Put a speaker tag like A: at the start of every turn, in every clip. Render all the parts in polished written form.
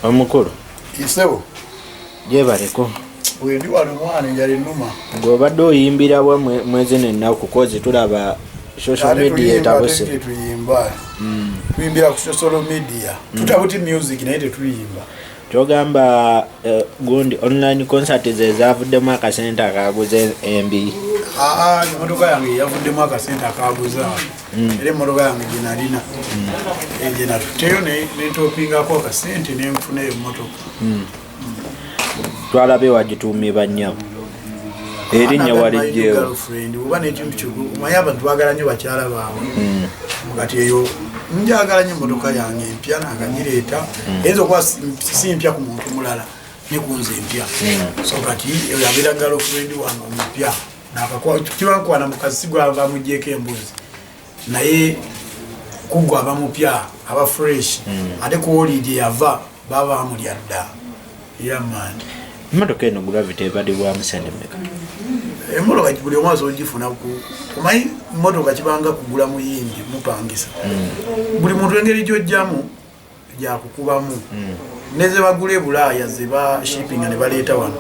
A: Omukulu.
B: Isewo.
A: Jebaleko.
B: Wendi wano mwana njali numa.
A: Ngobadde oyimbira bwa mwezi n'ennaku kozi tulaba social media etabuse.
B: Tuyimba. Tuyimbira ku social media. Tutabuti music naye tetuyimba.
A: Kyogamba gundi online concert ezavuddemu akasente akaguze MB.
B: Emotoka yange yavuddemu akasente akaguza. Era emotoka yange gye nalina. Gye natuteyo netopingako akasente nenfuna emotoka.
A: Twalabe wagituumibwa nnyo. Erinnya walijjeewo.
B: Oba n'ekintu kikulu omanyi abantu baagala nnyo bakyala baabwe. Kati eyo njagala nnyo emmotoka yange empya nangagireeta eyinza okuba si mpya ku muntu mulala ne ku nze empya. So kati eyo yabeera girlfriend wange omupya kibankwana mukazi si gwava muggyeko embuzi naye kuggwe aba mupya aba fresh ate ku holiday yava baba bamulya dda. Yamani
A: emmotoka eno gravity ebadibwamu sente mmeka?
B: Emotoka buli omwezi ogifuna omanyi emmotoka kibanga kugula muyimbi mupangisa buli muntu engeri gyojjamu gyakukubamu neze bagula e Bulaaya zeba shipping ne baleeta wano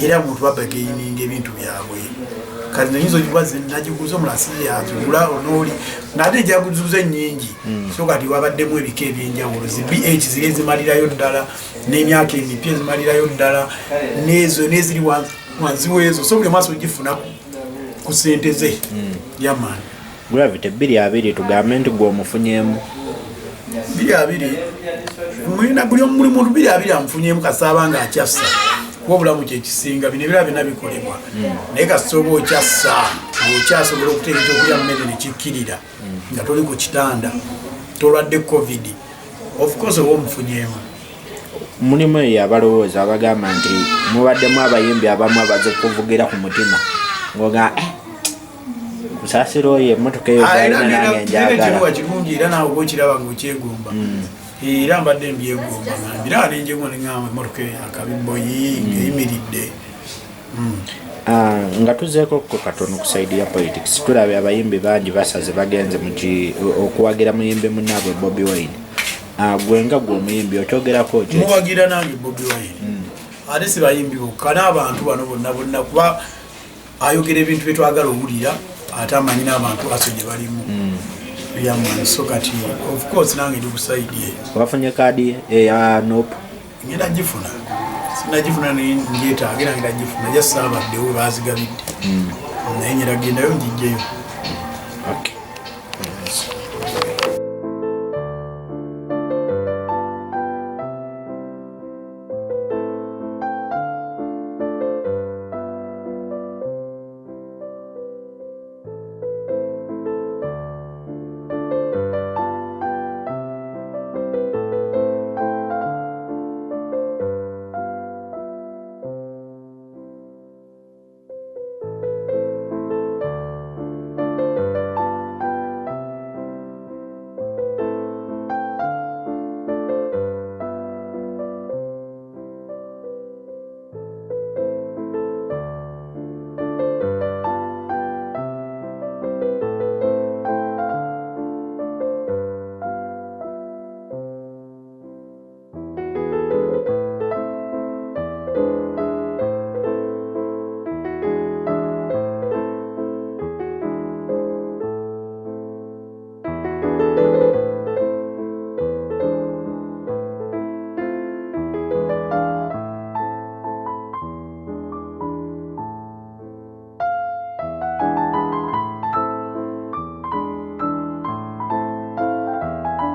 B: era muntu babageyininga ebintu byabwe kati nayinza ogibaze nagiguza omulasi yazigula onooli nate jaguzuza ennyingi so kati wabaddemu ebika ebyenjawulo zi BH ziri ezimalirayo ddala n'emyaka emipya ezimalirayo ddala nezo neziri wanzi wezo so buli maaso ogifuna ku ssente ze. Yamani
A: Gravity 220 tugambe nti gwe omufunyeemu
B: 220 mwina buli muntu 220 amufunyeemu kasaaba nga akyassa kuba obulamu kyekisinga bino ebirala byonna bikolebwa naye kasooba okyassa okyasobola okuteeka ekyokulya mmere nekikkirira nga toli ku kitanda tolwadde covid of course oba omufunyeemu.
A: Mulimu eyo abalowooza abagamba nti mubaddemu abayimbi abamu abaze kuvugira ku mutima ngoga kusaasira oyo emmotoka eyo zalina nange njagala
B: kirungi era naawe okiraba ngaokyegomba era mbadde mbyegomba mbiraba nenjego neŋŋamba emmotoka eyo akabibboyi ng'eyimiridde.
A: Nga tuzeeko ko katono ku saidi ya politics tulabe abayimbi bangi basaze bagenze okuwagira muyimbi munnaabwe Bobi Wine. Gwenga gwe omuyimbi okyogerako ki?
B: Muwagira nange Bobi Wine ate si bayimbi bokka n'abantu bano bonna kuba ayogera ebintu byetwagala owulira ate amanyi n'abantu aso gye balimu. Yamani so kati of course nange ndi kusaidi eyo.
A: Wafunye kaadi eya nope?
B: Ngenda gifuna sinagifuna ngyetaagira ngenda gifuna jasaabaddewo baazigabidde naye nyeragendayo ngijjeyo.
A: Okay.